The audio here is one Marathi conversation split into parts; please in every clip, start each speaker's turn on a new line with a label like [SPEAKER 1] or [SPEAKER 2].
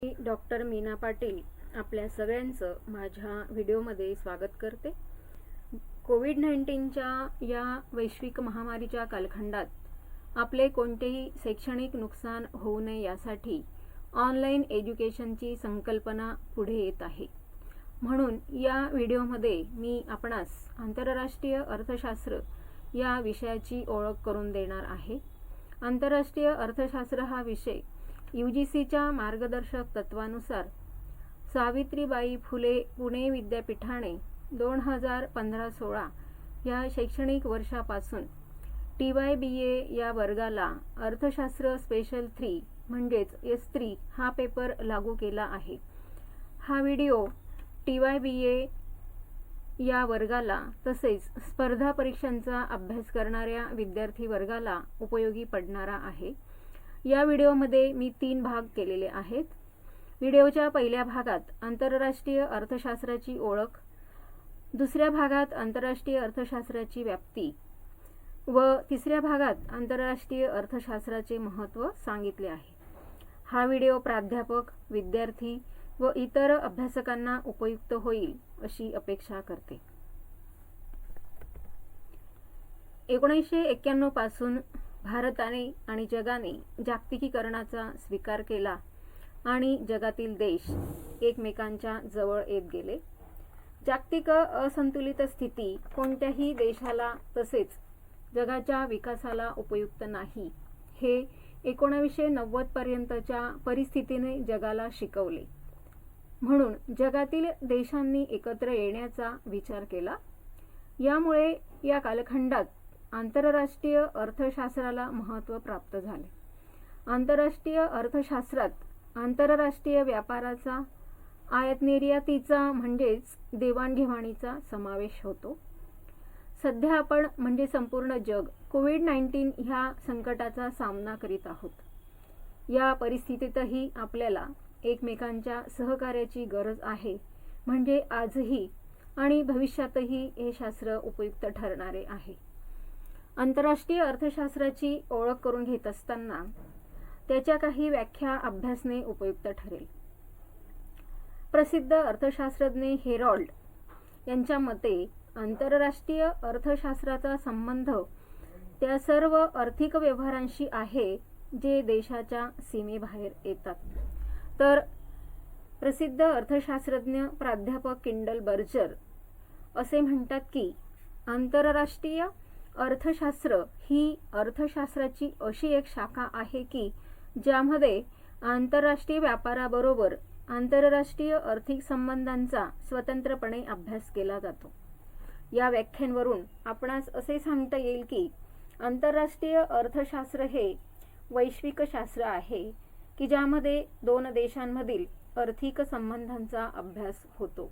[SPEAKER 1] मी डॉक्टर मीना पाटील आपल्या सगळ्यांचं माझ्या व्हिडिओमध्ये स्वागत करते। कोविड-19च्या या वैश्विक महामारीच्या कालखंडात आपले कोणतेही शैक्षणिक नुकसान होऊ नये यासाठी ऑनलाईन एज्युकेशनची संकल्पना पुढे येत आहे। म्हणून या व्हिडिओमध्ये मी आपणास आंतरराष्ट्रीय अर्थशास्त्र या विषयाची ओळख करून देणार आहे। आंतरराष्ट्रीय अर्थशास्त्र हा विषय UGCच्या मार्गदर्शक तत्वानुसार सावित्रीबाई फुले पुणे विद्यापीठाने 2015-16 या शैक्षणिक वर्षापासून TYBA या वर्गाला अर्थशास्त्र स्पेशल 3 म्हणजेच S3 हा पेपर लागू केला आहे। हा व्हिडिओ TYBA या वर्गाला तसेच स्पर्धा परीक्षांचा अभ्यास करणाऱ्या विद्यार्थी वर्गाला उपयोगी पडणारा आहे। या व्हिडिओमध्ये मी 3 भाग केलेले आहेत। व्हिडिओच्या पहिल्या भागात आंतरराष्ट्रीय अर्थशास्त्राची ओळख, दुसऱ्या भागात आंतरराष्ट्रीय अर्थशास्त्राची व्याप्ती व तिसऱ्या भागात आंतरराष्ट्रीय अर्थशास्त्राचे महत्त्व सांगितले आहे। हा व्हिडिओ प्राध्यापक, विद्यार्थी व इतर अभ्यासकांना उपयुक्त होईल अशी अपेक्षा करते। 1991 पासून भारताने आणि जगाने जागतिकीकरणाचा स्वीकार केला आणि जगातील देश एकमेकांच्या जवळ येत गेले। जागतिक असंतुलित स्थिती कोणत्याही देशाला तसेच जगाच्या विकासाला उपयुक्त नाही हे 1990 पर्यंतच्या परिस्थितीने जगाला शिकवले। म्हणून जगातील देशांनी एकत्र येण्याचा विचार केला। यामुळे या कालखंडात आंतरराष्ट्रीय अर्थशास्त्राला महत्त्व प्राप्त झाले। आंतरराष्ट्रीय अर्थशास्त्रात आंतरराष्ट्रीय व्यापाराचा, आयात निर्यातीचा म्हणजेच देवाणघेवाणीचा समावेश होतो। सध्या आपण म्हणजे संपूर्ण जग कोविड-19 ह्या संकटाचा सामना करीत आहोत। या परिस्थितीतही आपल्याला एकमेकांच्या सहकार्याची गरज आहे, म्हणजे आजही आणि भविष्यातही हे शास्त्र उपयुक्त ठरणारे आहे। आंतरराष्ट्रीय अर्थशास्त्राची ओळख करून घेत असताना त्याच्या काही व्याख्या अभ्यासणे उपयुक्त ठरेल। प्रसिद्ध अर्थशास्त्रज्ञ हेरॉल्ड यांच्या मते आंतरराष्ट्रीय अर्थशास्त्राचा संबंध त्या सर्व आर्थिक व्यवहारांशी आहे जे देशाच्या सीमेबाहेर येतात। तर प्रसिद्ध अर्थशास्त्रज्ञ प्राध्यापक किंडल बर्जर असे म्हणतात की आंतरराष्ट्रीय अर्थशास्त्र ही अर्थशास्त्राची अशी एक शाखा आहे की ज्यामध्ये आंतरराष्ट्रीय व्यापाराबरोबर आंतरराष्ट्रीय आर्थिक संबंधांचा स्वतंत्रपणे अभ्यास केला जातो। या व्याख्येवरून आपणास असे सांगता येईल की आंतरराष्ट्रीय अर्थशास्त्र हे वैश्विक शास्त्र आहे की ज्यामध्ये 2 देशांमधील आर्थिक संबंधांचा अभ्यास होतो।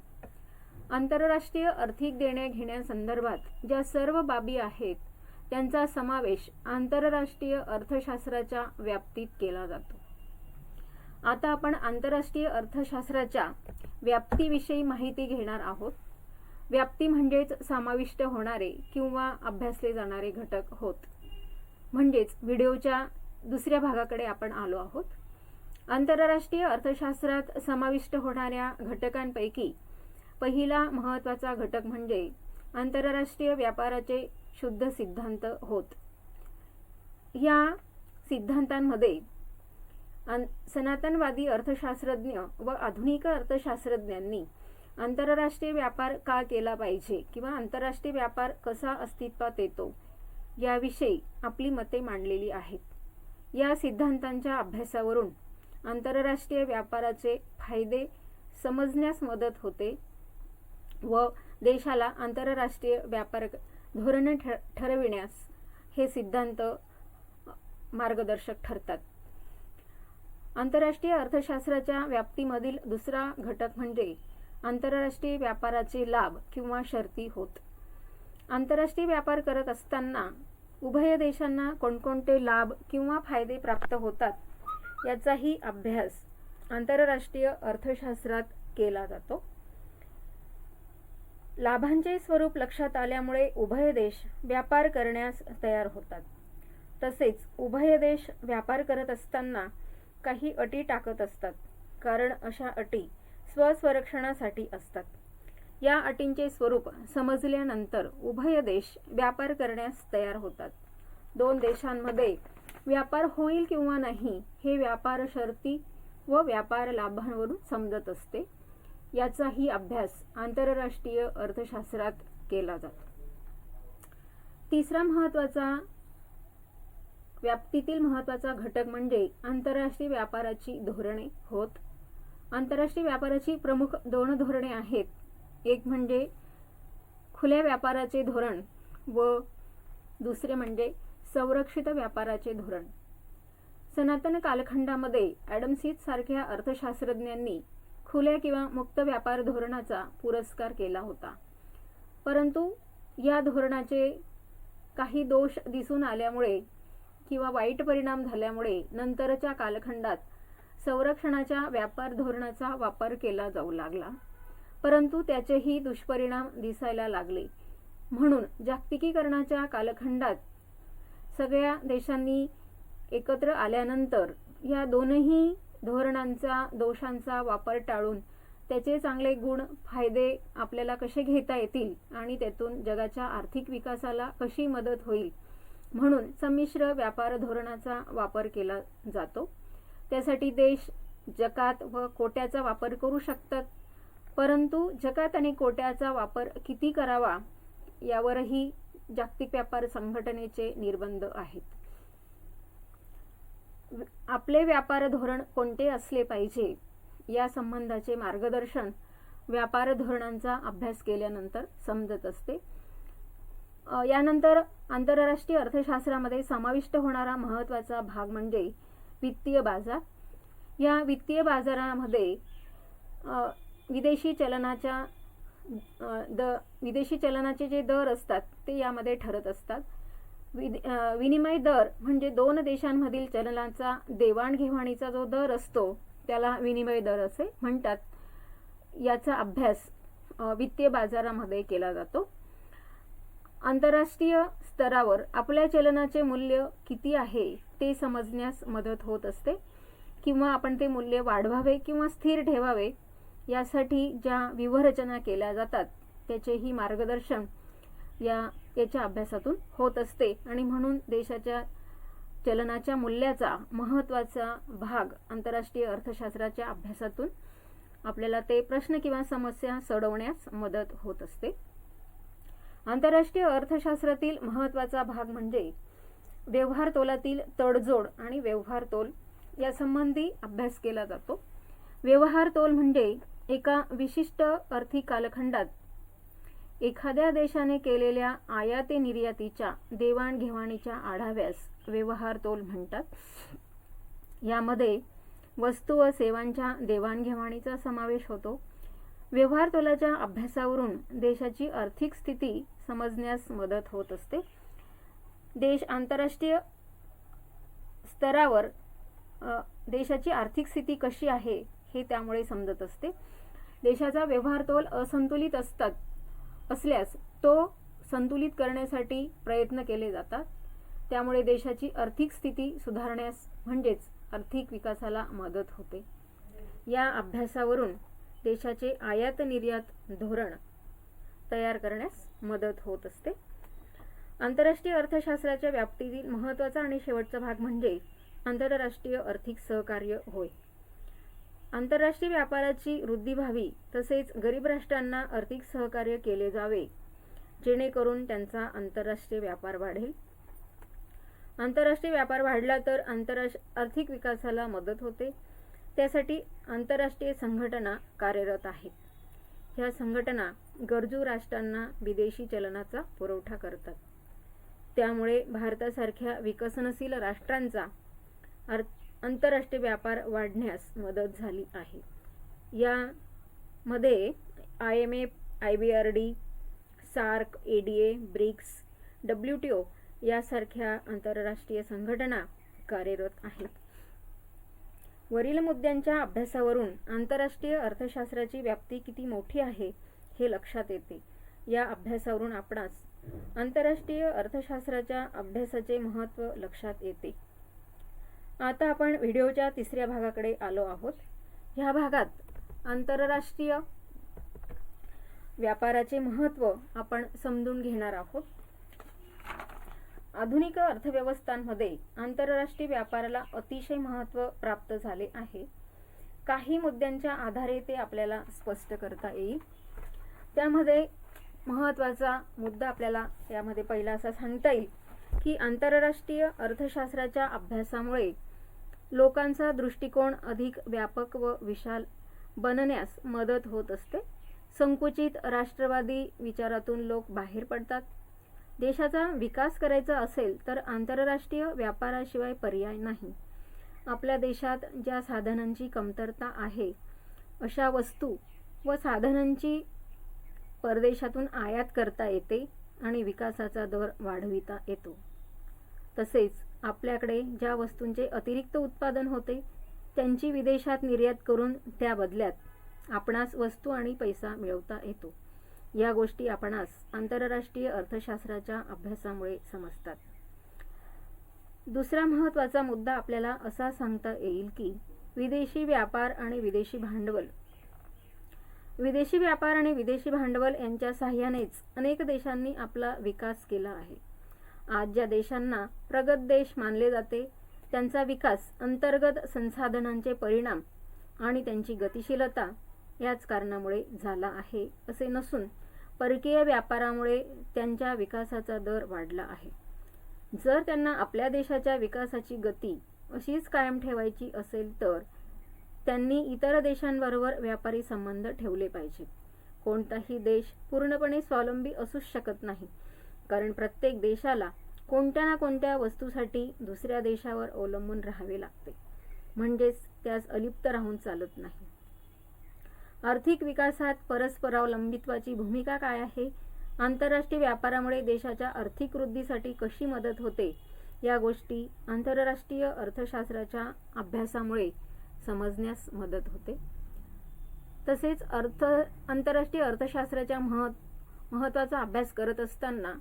[SPEAKER 1] आंतरराष्ट्रीय आर्थिक देण्या-घेण्यासंदर्भात ज्या सर्व बाबी आहेत त्यांचा समावेश आंतरराष्ट्रीय अर्थशास्त्राच्या व्याप्तीत केला जातो। आता आपण आंतरराष्ट्रीय अर्थशास्त्राच्या व्याप्तीविषयी माहिती घेणार आहोत। व्याप्ती म्हणजेच समाविष्ट होणारे किंवा अभ्यासले जाणारे घटक होत। म्हणजेच व्हिडिओच्या दुसऱ्या भागाकडे आपण आलो आहोत। आंतरराष्ट्रीय अर्थशास्त्रात समाविष्ट होणाऱ्या घटकांपैकी पहिला महत्त्वाचा घटक म्हणजे आंतरराष्ट्रीय व्यापाराचे शुद्ध सिद्धांत होत। या सिद्धांतांमध्ये सनातनवादी अर्थशास्त्रज्ञ व आधुनिक अर्थशास्त्रज्ञांनी आंतरराष्ट्रीय व्यापार का केला पाहिजे किंवा आंतरराष्ट्रीय व्यापार कसा अस्तित्वात येतो याविषयी आपली मते मांडलेली आहेत। या सिद्धांतांच्या अभ्यासावरून आंतरराष्ट्रीय व्यापाराचे फायदे समजण्यास मदत होते व देशाला आंतरराष्ट्रीय व्यापार धोरणे ठरविण्यास हे सिद्धांत मार्गदर्शक ठरतात। आंतरराष्ट्रीय अर्थशास्त्राच्या व्याप्तीमधील दुसरा घटक म्हणजे आंतरराष्ट्रीय व्यापाराचे लाभ किंवा शर्ती होत। आंतरराष्ट्रीय व्यापार करत असताना उभय देशांना कोणकोणते लाभ किंवा फायदे प्राप्त होतात याचाही अभ्यास आंतरराष्ट्रीय अर्थशास्त्रात केला जातो। लाभांचे स्वरूप लक्षात आल्यामुळे उभय देश व्यापार करण्यास तयार होतात। तसेच उभय देश व्यापार करत असताना काही अटी टाकत असतात, कारण अशा अटी स्वसंरक्षणासाठी असतात. या अटींचे स्वरूप समजल्यानंतर उभय देश व्यापार करण्यास तयार होतात. दोन देशांमध्ये व्यापार होईल किंवा नाही हे व्यापार शर्ती व व्यापार लाभांवरून समजत असते. याचाही अभ्यास आंतरराष्ट्रीय अर्थशास्त्रात केला जातो. तिसरा व्याप्तीतील महत्त्वाचा घटक म्हणजे आंतरराष्ट्रीय व्यापाराची धोरणे होत. आंतरराष्ट्रीय व्यापाराची प्रमुख 2 धोरणे आहेत. एक म्हणजे खुल्या व्यापाराचे धोरण व दुसरे म्हणजे संरक्षित व्यापाराचे धोरण. सनातन कालखंडामध्ये ॲडम स्मिथ सारख्या अर्थशास्त्रज्ञांनी खुल्या किंवा मुक्त व्यापार धोरणाचा पुरस्कार केला होता. परंतु या धोरणाचे काही दोष दिसून आल्यामुळे किंवा वाईट परिणाम झाल्यामुळे नंतरच्या कालखंडात संरक्षणाच्या व्यापार धोरणाचा वापर केला जाऊ लागला. परंतु त्याचेही दुष्परिणाम दिसायला लागले. म्हणून जागतिकीकरणाच्या कालखंडात सगळ्या देशांनी एकत्र आल्यानंतर या दोनही धोरणांचा दोषांचा वापर टाळून त्याचे चांगले गुण फायदे आपल्याला कसे घेता येतील आणि त्यातून जगाच्या आर्थिक विकासाला कशी मदत होईल म्हणून संमिश्र व्यापार धोरणाचा वापर केला जातो. त्यासाठी देश जकात व कोट्याचा वापर करू शकतात. परंतु जकात आणि कोट्याचा वापर किती करावा यावरही जागतिक व्यापार संघटनेचे निर्बंध आहेत. आपले व्यापार धोरण कोणते असले पाहिजे या संबंधाचे मार्गदर्शन व्यापार धोरणांचा अभ्यास केल्यानंतर समजत असते. यानंतर आंतरराष्ट्रीय अर्थशास्त्रामध्ये समाविष्ट होणारा महत्त्वाचा भाग म्हणजे वित्तीय बाजार. या वित्तीय बाजारामध्ये विदेशी चलनाचे जे दर असतात ते यामध्ये ठरत असतात. विनिमय दर म्हणजे 2 देशांमधील चलनाचा देवाणघेवाणीचा जो दर असतो त्याला विनिमय दर असे म्हणतात. याचा अभ्यास वित्तीय बाजारामध्ये केला जातो. आंतरराष्ट्रीय स्तरावर आपल्या चलनाचे मूल्य किती आहे ते समजण्यास मदत होत असते किंवा आपण ते मूल्य वाढवावे किंवा स्थिर ठेवावे यासाठी ज्या व्यूहरचना केल्या जातात त्याचेही मार्गदर्शन याच्या अभ्यासातून होत असते. आणि म्हणून देशाच्या चलनाच्या मूल्याचा महत्त्वाचा भाग आंतरराष्ट्रीय अर्थशास्त्राच्या अभ्यासातून आपल्याला ते प्रश्न किंवा समस्या सोडवण्यास मदत होत असते. आंतरराष्ट्रीय अर्थशास्त्रातील महत्त्वाचा भाग म्हणजे व्यवहार तोलातील तडजोड आणि व्यवहार तोल यासंबंधी अभ्यास केला जातो. व्यवहार तोल म्हणजे एका विशिष्ट आर्थिक कालखंडात एखाद्या देशाने केलेल्या आयाते निर्यातीच्या देवाणघेवाणीच्या आढाव्यास व्यवहार तोल म्हणतात. यामध्ये वस्तू व सेवांच्या देवाणघेवाणीचा समावेश होतो. व्यवहार तोलाच्या अभ्यासावरून देशाची आर्थिक स्थिती समजण्यास मदत होत असते. देश आंतरराष्ट्रीय स्तरावर देशाची आर्थिक स्थिती कशी आहे हे त्यामुळे समजत असते. देशाचा व्यवहार तोल असंतुलित असल्यास तो संतुलित करण्यासाठी प्रयत्न केले जातात. त्यामुळे देशाची आर्थिक स्थिती सुधारण्यास म्हणजेच आर्थिक विकासाला मदत होते. या अभ्यासावरून देशाचे आयात निर्यात धोरण तयार करण्यास मदत होत असते. आंतरराष्ट्रीय अर्थशास्त्राच्या व्याप्तीतील महत्त्वाचा आणि शेवटचा भाग म्हणजे आंतरराष्ट्रीय आर्थिक सहकार्य होय. आंतरराष्ट्रीय व्यापाराची वृद्धी व्हावी तसेच गरीब राष्ट्रांना आर्थिक सहकार्य केले जावे जेणेकरून त्यांचा आंतरराष्ट्रीय व्यापार वाढेल. आंतरराष्ट्रीय व्यापार वाढला तर आर्थिक विकासाला मदत होते. त्यासाठी आंतरराष्ट्रीय संघटना कार्यरत आहेत. ह्या संघटना गरजू राष्ट्रांना विदेशी चलनाचा पुरवठा करतात. त्यामुळे भारतासारख्या विकसनशील राष्ट्रांचा आंतरराष्ट्रीय व्यापार वाढण्यास मदत झाली आहे. यामध्ये IMF, IBRD, SAARC, ADA, BRICS, WTO यासारख्या आंतरराष्ट्रीय संघटना कार्यरत आहेत. वरील मुद्द्यांच्या अभ्यासावरून आंतरराष्ट्रीय अर्थशास्त्राची व्याप्ती किती मोठी आहे हे लक्षात येते. या अभ्यासावरून आपणास आंतरराष्ट्रीय अर्थशास्त्राच्या अभ्यासाचे महत्त्व लक्षात येते. आता आपण व्हिडिओच्या 3ऱ्या भागाकडे आलो आहोत. ह्या भागात आंतरराष्ट्रीय व्यापाराचे महत्त्व आपण समजून घेणार आहोत. आधुनिक अर्थव्यवस्थांमध्ये आंतरराष्ट्रीय व्यापाराला अतिशय महत्त्व प्राप्त झाले आहे. काही मुद्द्यांच्या आधारे ते आपल्याला स्पष्ट करता येईल. त्यामध्ये महत्त्वाचा मुद्दा आपल्याला यामध्ये पहिला असा सांगता येईल की आंतरराष्ट्रीय अर्थशास्त्राच्या अभ्यासामुळे लोकांचा दृष्टिकोन अधिक व्यापक व विशाल बनण्यास मदत होत असते. संकुचित राष्ट्रवादी विचारातून लोक बाहेर पडतात. देशाचा विकास करायचा असेल तर आंतरराष्ट्रीय व्यापाराशिवाय पर्याय नाही. आपल्या देशात ज्या साधनांची कमतरता आहे अशा वस्तू व साधनांची परदेशातून आयात करता येते आणि विकासाचा दर वाढविता येतो. तसेच आपल्याकडे ज्या वस्तूंचे अतिरिक्त उत्पादन होते त्यांची विदेशात निर्यात करून त्या बदल्यात आपणास वस्तू आणि पैसा मिळवता येतो. या गोष्टी आपणास आंतरराष्ट्रीय अर्थशास्त्राच्या अभ्यासामुळे समजतात. दुसरा महत्त्वाचा मुद्दा आपल्याला असा सांगता येईल की विदेशी व्यापार आणि विदेशी भांडवल यांच्या साहाय्यानेच अनेक देशांनी आपला विकास केला आहे. आज ज्या देशांना प्रगत देश मानले जाते त्यांचा विकास अंतर्गत संसाधनांचे परिणाम आणि त्यांची गतिशीलता याच कारणामुळे झाला आहे असे नसून परकीय व्यापारामुळे त्यांच्या विकासाचा दर वाढला आहे. जर त्यांना आपल्या देशाच्या विकासाची गती अशीच कायम ठेवायची असेल तर त्यांनी इतर देशांबरोबर व्यापारी संबंध ठेवले पाहिजेत. कोणताही देश पूर्णपणे स्वावलंबी असूच शकत नाही, कारण प्रत्येक देशाला कोणत्या ना कोणत्या वस्तूसाठी दुसऱ्या देशावर अवलंबून राहावे लागते, म्हणजेच त्यास अलिप्त राहून चालत नाही. आर्थिक विकासात परस्परावलंबित्वाची भूमिका काय आहे, आंतरराष्ट्रीय व्यापारामुळे देशाच्या आर्थिक वृद्धीसाठी कशी मदत होते, या गोष्टी आंतरराष्ट्रीय अर्थशास्त्राच्या अभ्यासामुळे समजण्यास मदत होते. तसेच आंतरराष्ट्रीय अर्थशास्त्राच्या महत्त्वाचा अभ्यास करत असताना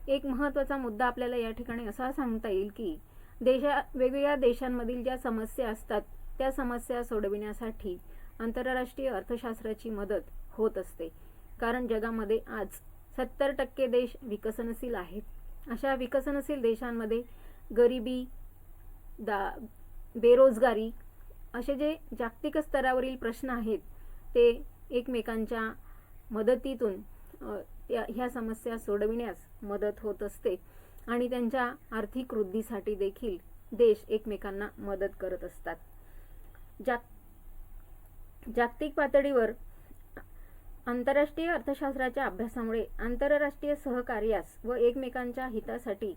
[SPEAKER 1] एक महत्त्वाचा मुद्दा आपल्याला या ठिकाणी असा सांगता येईल की वेगवेगळ्या देशांमधील ज्या समस्या असतात त्या समस्या सोडविण्यासाठी आंतरराष्ट्रीय अर्थशास्त्राची मदत होत असते. कारण जगामध्ये आज 70% देश विकसनशील आहेत. अशा विकसनशील देशांमध्ये गरिबी, बेरोजगारी असे जे जागतिक स्तरावरील प्रश्न आहेत ते एकमेकांच्या मदतीतून ह्या समस्या सोडविण्यास मदत होत असते आणि त्यांच्या आर्थिक वृद्धीसाठी देखील देश एकमेकांना मदत करत असतात. जागतिक पातळीवर आंतरराष्ट्रीय अर्थशास्त्राच्या अभ्यासामुळे आंतरराष्ट्रीय सहकार्यास व एकमेकांच्या हितासाठी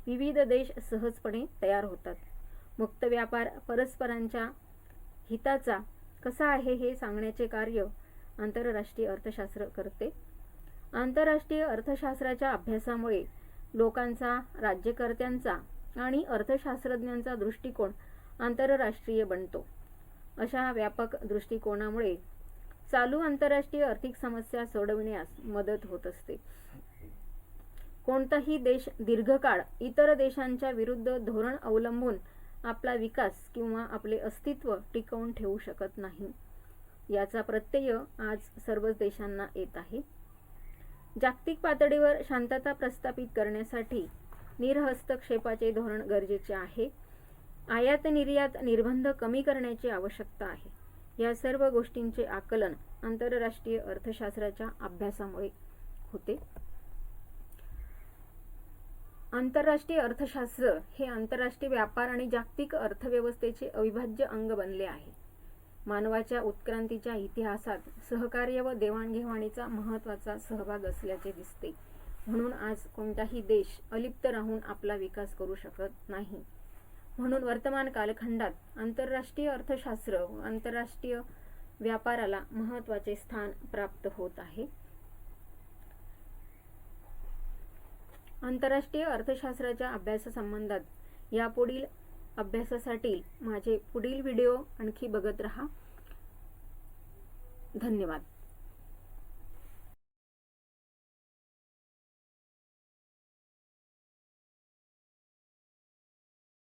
[SPEAKER 1] विविध देश सहजपणे तयार होतात. मुक्त व्यापार परस्परांच्या हिताचा कसा आहे हे सांगण्याचे कार्य आंतरराष्ट्रीय अर्थशास्त्र करते. आंतरराष्ट्रीय अर्थशास्त्राच्या अभ्यासामुळे लोकांचा, राज्यकर्त्यांचा आणि अर्थशास्त्रज्ञांचा दृष्टिकोन आंतरराष्ट्रीय बनतो. अशा व्यापक दृष्टिकोनामुळे चालू आंतरराष्ट्रीय आर्थिक समस्या सोडविण्यास मदत होत असते. कोणताही देश दीर्घकाळ इतर देशांच्या विरुद्ध धोरण अवलंबून आपला विकास किंवा आपले अस्तित्व टिकवून ठेवू शकत नाही. याचा प्रत्यय आज सर्वच देशांना येत आहे. जागतिक पातळीवर शांतता प्रस्थापित करण्यासाठी निर्हस्तक्षेपाचे धोरण गरजेचे आहे. आयात निर्यात निर्बंध कमी करण्याची आवश्यकता आहे. या सर्व गोष्टींचे आकलन आंतरराष्ट्रीय अर्थशास्त्राच्या अभ्यासामुळे होते. आंतरराष्ट्रीय अर्थशास्त्र हे आंतरराष्ट्रीय व्यापार आणि जागतिक अर्थव्यवस्थेचे अविभाज्य अंग बनले आहे. मानवाच्या उत्क्रांतीच्या इतिहासात सहकार्य व देवाणघेवाणीचा महत्त्वाचा सहभाग असल्याचे दिसते. म्हणून आज कोणताही देश अलिप्त राहून आपला विकास करू शकत नाही. म्हणून वर्तमान कालखंडात आंतरराष्ट्रीय अर्थशास्त्र व आंतरराष्ट्रीय व्यापाराला महत्त्वाचे स्थान प्राप्त होत आहे. आंतरराष्ट्रीय अर्थशास्त्राच्या अभ्यासासंबंधात यापुढील अभ्यासासाठी माझे पुढील व्हिडिओ आणखी बघत रहा. धन्यवाद.